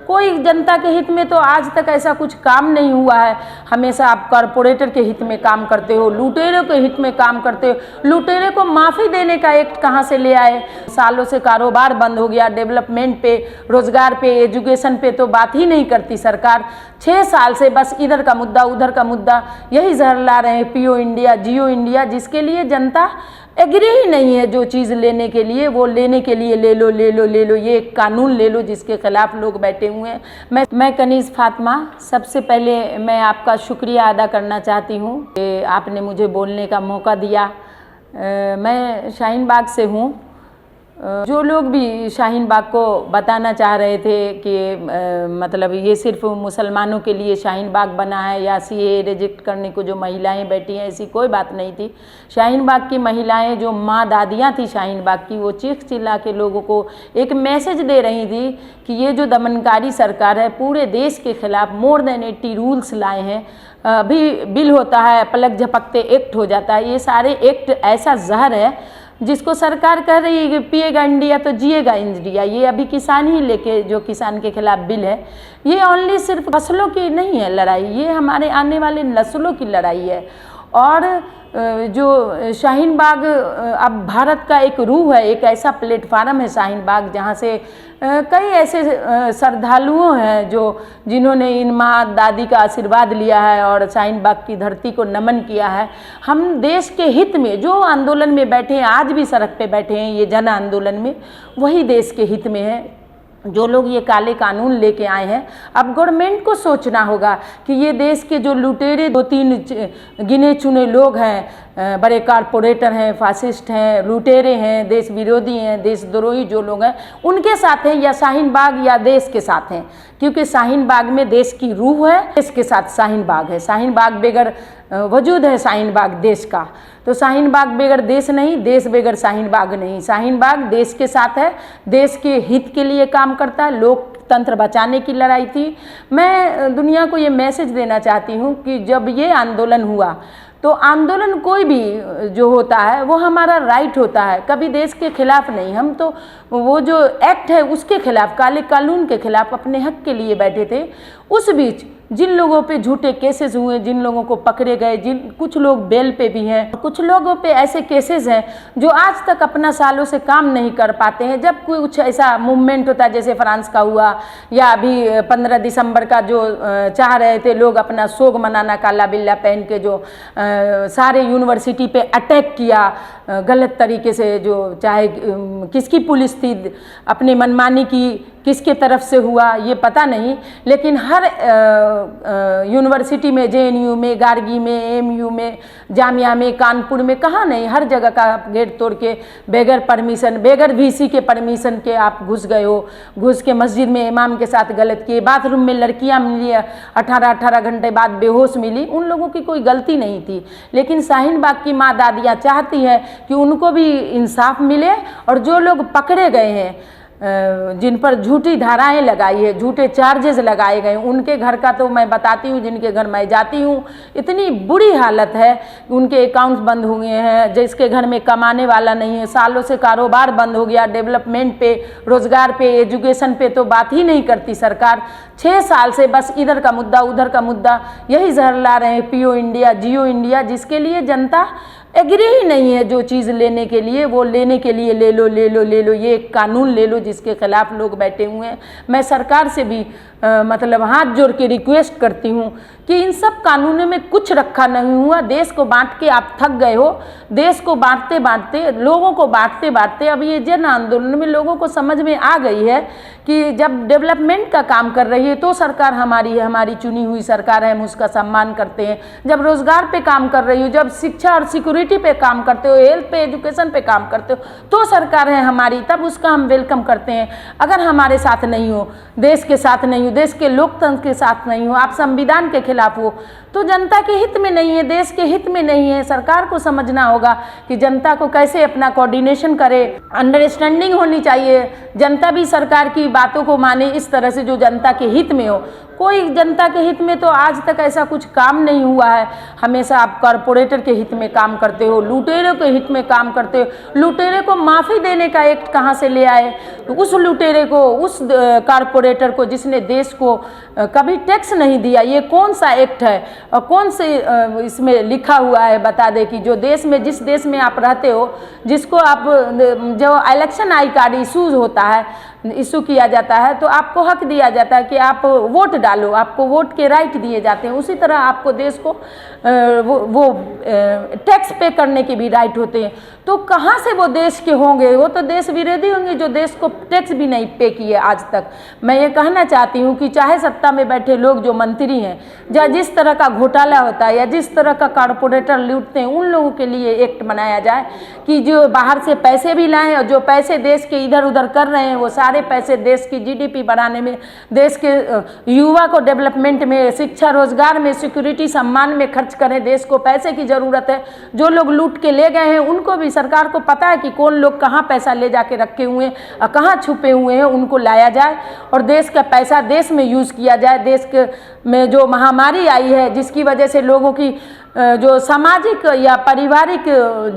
कोई जनता के हित में तो आज तक ऐसा कुछ काम नहीं हुआ है। हमेशा आप कॉरपोरेटर के हित में काम करते हो, लुटेरों के हित में काम करते हो। लुटेरे को माफ़ी देने का एक्ट कहाँ से ले आए? सालों से कारोबार बंद हो गया, डेवलपमेंट पे, रोजगार पे, एजुकेशन पे तो बात ही नहीं करती सरकार। 6 साल से बस इधर का मुद्दा उधर का मुद्दा यही जहर ला रहे हैं, पीओ इंडिया, जियो इंडिया, जिसके लिए जनता एग्री ही नहीं है। जो चीज़ लेने के लिए वो लेने के लिए ले लो ले लो ले लो, ये एक कानून ले लो जिसके खिलाफ लोग बैठे हुए हैं। मैं कनीज़ फातिमा, सबसे पहले मैं आपका शुक्रिया अदा करना चाहती हूँ कि आपने मुझे बोलने का मौका दिया। मैं शाहीन बाग से हूँ। जो लोग भी शाहीन बाग को बताना चाह रहे थे कि मतलब ये सिर्फ मुसलमानों के लिए शाहीन बाग बना है या सीए रिजेक्ट करने को जो महिलाएं बैठी हैं, ऐसी कोई बात नहीं थी। शाहीन बाग की महिलाएं, जो माँ दादियाँ थी शाहीन बाग की, वो चीख चिल्ला के लोगों को एक मैसेज दे रही थी कि ये जो दमनकारी सरकार है पूरे देश के खिलाफ मोर देन 80 रूल्स लाए हैं। अभी बिल होता है, पलक झपकते एक्ट हो जाता है। ये सारे एक्ट ऐसा जहर है जिसको सरकार कह रही है कि पिएगा इंडिया तो जिएगा इंडिया। ये अभी किसान ही लेके, जो किसान के खिलाफ बिल है, ये ओनली सिर्फ फसलों की नहीं है लड़ाई, ये हमारे आने वाले नस्लों की लड़ाई है। और जो शाहीन बाग अब भारत का एक रूह है, एक ऐसा प्लेटफार्म है शाहीन बाग जहाँ से कई ऐसे श्रद्धालुओं हैं जो जिन्होंने इन माँ दादी का आशीर्वाद लिया है और शाहीन बाग की धरती को नमन किया है। हम देश के हित में जो आंदोलन में बैठे हैं, आज भी सड़क पे बैठे हैं ये जन आंदोलन में, वही देश के हित में है। जो लोग ये काले कानून लेके आए हैं, अब गवर्नमेंट को सोचना होगा कि ये देश के जो लुटेरे 2-3 गिने चुने लोग हैं, बड़े कारपोरेटर हैं, फासिस्ट हैं, लुटेरे हैं, देश विरोधी हैं, देशद्रोही जो लोग हैं, उनके साथ हैं या शाहीन बाग या देश के साथ हैं। क्योंकि शाहीन बाग में देश की रूह है, देश के साथ शाहीन बाग है। शाहीन बाग बेगर वजूद है शाहीन बाग देश का, तो शाहीन बाग बेगर देश नहीं, देश बेगर शाहीन बाग नहीं। शाहीन बाग देश के साथ है, देश के हित के लिए काम करता है, लोकतंत्र बचाने की लड़ाई थी। मैं दुनिया को ये मैसेज देना चाहती हूँ कि जब ये आंदोलन हुआ तो आंदोलन कोई भी जो होता है वो हमारा राइट होता है, कभी देश के खिलाफ नहीं। हम तो वो जो एक्ट है उसके खिलाफ, काले कानून के खिलाफ अपने हक के लिए बैठे थे। उस बीच जिन लोगों पे झूठे केसेस हुए, जिन लोगों को पकड़े गए, कुछ लोग बेल पे भी हैं, कुछ लोगों पे ऐसे केसेस हैं जो आज तक अपना सालों से काम नहीं कर पाते हैं। जब कोई कुछ ऐसा मूवमेंट होता है जैसे फ्रांस का हुआ, या अभी 15 दिसंबर का जो चाह रहे थे लोग अपना सोग मनाना, काला बिल्ला पहन के जो सारे यूनिवर्सिटी पे अटैक किया गलत तरीके से, जो चाहे किसकी पुलिस थी, अपनी मनमानी की, किसके तरफ से हुआ ये पता नहीं, लेकिन हर यूनिवर्सिटी में, जेएनयू में, गार्गी में, एमयू में, जामिया में, कानपुर में, कहाँ नहीं, हर जगह का गेट तोड़ के बगैर परमिशन, बगैर वीसी के परमिशन के आप घुस गए हो। घुस के मस्जिद में इमाम के साथ गलत किए, बाथरूम में लड़कियां मिली 18-18 घंटे बाद बेहोश मिली, उन लोगों की कोई गलती नहीं थी। लेकिन शाहीन बाग की माँ दादियाँ चाहती हैं कि उनको भी इंसाफ मिले, और जो लोग पकड़े गए हैं, जिन पर झूठी धाराएं लगाई है, झूठे चार्जेस लगाए गए, उनके घर का तो मैं बताती हूँ, जिनके घर मैं जाती हूँ इतनी बुरी हालत है, उनके अकाउंट्स बंद हुए हैं, जिसके घर में कमाने वाला नहीं है, सालों से कारोबार बंद हो गया, डेवलपमेंट पे, रोजगार पे, एजुकेशन पे तो बात ही नहीं करती सरकार। 6 साल से बस इधर का मुद्दा उधर का मुद्दा यही जहर ला रहे हैं, पीओ इंडिया, जियो इंडिया, जिसके लिए जनता एग्री ही नहीं है। जो चीज़ लेने के लिए वो लेने के लिए ले लो ले लो ले लो, ये एक कानून ले लो जिसके खिलाफ लोग बैठे हुए हैं। मैं सरकार से भी मतलब हाथ जोड़ के रिक्वेस्ट करती हूँ कि इन सब कानूनों में कुछ रखा नहीं हुआ। देश को बांट के आप थक गए हो, देश को बांटते बांटते, लोगों को बांटते बांटते अब ये जन आंदोलन में लोगों को समझ में आ गई है कि जब डेवलपमेंट का काम कर रही है तो सरकार हमारी है, हमारी चुनी हुई सरकार है, हम उसका सम्मान करते हैं। जब रोजगार पे काम कर रही हो, जब शिक्षा और सिक्योरिटी पे काम करते हो, हेल्थ पे, एजुकेशन पे काम करते हो, तो सरकार है हमारी, तब उसका हम वेलकम करते हैं। अगर हमारे साथ नहीं हो, देश के साथ नहीं हो, देश के लोकतंत्र के साथ नहीं हो, आप संविधान के खिलाफ हो, तो जनता के हित में नहीं है, देश के हित में नहीं है। सरकार को समझना होगा कि जनता को कैसे अपना कोऑर्डिनेशन करे, अंडरस्टैंडिंग होनी चाहिए, जनता भी सरकार की बातों को माने इस तरह से जो जनता के हित में हो। कोई जनता के हित में तो आज तक ऐसा कुछ काम नहीं हुआ है। हमेशा आप कॉरपोरेटर के हित में काम करते हो, लुटेरों के हित में काम करते हो। लुटेरे को माफ़ी देने का एक्ट कहाँ से ले आए? तो उस लुटेरे को, उस कॉरपोरेटर को जिसने देश को कभी टैक्स नहीं दिया, ये कौन सा एक्ट है और कौन से इसमें लिखा हुआ है बता दे कि जो देश में, जिस देश में आप रहते हो, जिसको आप जो इलेक्शन आई कार्ड इशूज़ होता है, इशू किया जाता है, तो आपको हक दिया जाता है कि आप वोट डालो, आपको वोट के राइट दिए जाते हैं। उसी तरह आपको देश को वो टैक्स पे करने के भी राइट होते हैं। तो कहाँ से वो देश के होंगे? वो तो देश विरोधी होंगे जो देश को टैक्स भी नहीं पे किए आज तक। मैं ये कहना चाहती हूँ कि चाहे सत्ता में बैठे लोग जो मंत्री हैं, या जिस तरह का घोटाला होता है या जिस तरह का कॉरपोरेटर लूटते हैं, उन लोगों के लिए एक्ट बनाया जाए कि जो बाहर से पैसे भी लाएं और जो पैसे देश के इधर उधर कर रहे हैं वो सारे पैसे देश की जीडीपी बढ़ाने में, देश के युवा को डेवलपमेंट में, शिक्षा रोजगार में, सिक्योरिटी सम्मान में खर्च करें। देश को पैसे की ज़रूरत है। जो लोग लूट के ले गए हैं उनको भी सरकार को पता है कि कौन लोग कहाँ पैसा ले जाके रखे हुए हैं और कहाँ छुपे हुए हैं, उनको लाया जाए और देश का पैसा देश में यूज़ किया जाए। देश के में जो महामारी आई है जिसकी वजह से लोगों की जो सामाजिक या पारिवारिक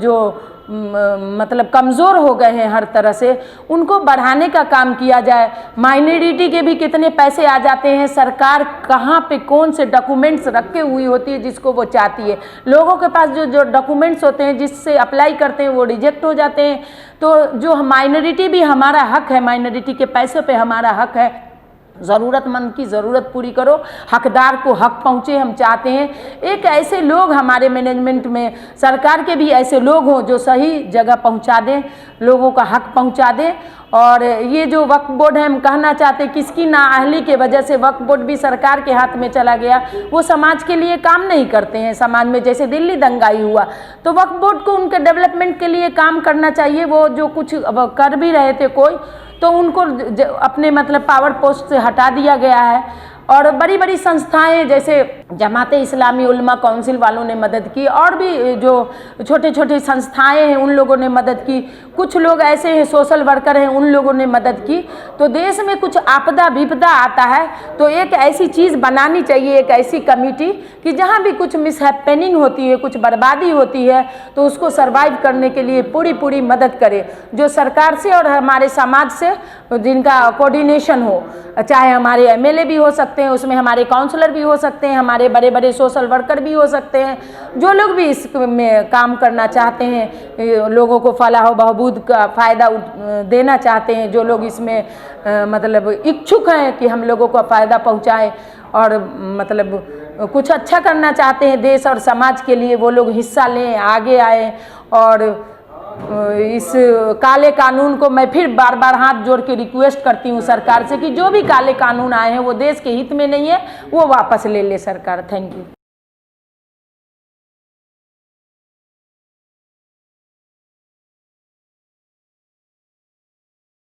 जो मतलब कमज़ोर हो गए हैं हर तरह से, उनको बढ़ाने का काम किया जाए। माइनॉरिटी के भी कितने पैसे आ जाते हैं, सरकार कहाँ पे कौन से डॉक्यूमेंट्स रखे हुई होती है जिसको वो चाहती है। लोगों के पास जो डॉक्यूमेंट्स होते हैं जिससे अप्लाई करते हैं वो रिजेक्ट हो जाते हैं। तो जो माइनॉरिटी भी हमारा हक है, माइनॉरिटी के पैसों पे हमारा हक है। ज़रूरतमंद की ज़रूरत पूरी करो, हकदार को हक पहुँचे, हम चाहते हैं। एक ऐसे लोग हमारे मैनेजमेंट में, सरकार के भी ऐसे लोग हों जो सही जगह पहुँचा दें, लोगों का हक पहुँचा दें। और ये जो वक्फ बोर्ड है, हम कहना चाहते हैं किसकी नाअहली के वजह से वक्फ बोर्ड भी सरकार के हाथ में चला गया। वो समाज के लिए काम नहीं करते हैं। समाज में जैसे दिल्ली दंगाई हुआ तो वक्फ बोर्ड को उनके डेवलपमेंट के लिए काम करना चाहिए। वो जो कुछ कर भी रहे थे कोई, तो उनको अपने मतलब पावर पोस्ट से हटा दिया गया है। और बड़ी बड़ी संस्थाएं जैसे जमाते इस्लामी उलमा काउंसिल वालों ने मदद की, और भी जो छोटे छोटे संस्थाएं हैं उन लोगों ने मदद की। कुछ लोग ऐसे हैं सोशल वर्कर हैं, उन लोगों ने मदद की। तो देश में कुछ आपदा विपदा आता है तो एक ऐसी चीज़ बनानी चाहिए, एक ऐसी कमेटी कि जहाँ भी कुछ मिसहैपनिंग होती है, कुछ बर्बादी होती है, तो उसको सर्वाइव करने के लिए पूरी मदद करे, जो सरकार से और हमारे समाज से जिनका कोऑर्डिनेशन हो। चाहे हमारे एमएलए भी हो सकते हैं, उसमें हमारे काउंसलर भी हो सकते हैं, हमारे बड़े बड़े सोशल वर्कर भी हो सकते हैं। जो लोग भी इसमें काम करना चाहते हैं, लोगों को फलाह व बहबूद का फ़ायदा देना चाहते हैं, जो लोग इसमें मतलब इच्छुक हैं कि हम लोगों को फ़ायदा पहुँचाएं और मतलब कुछ अच्छा करना चाहते हैं देश और समाज के लिए, वो लोग हिस्सा लें, आगे आए। और इस काले कानून को मैं फिर बार बार हाथ जोड़ के रिक्वेस्ट करती हूँ सरकार से कि जो भी काले कानून आए हैं वो देश के हित में नहीं है, वो वापस ले ले सरकार। Thank you.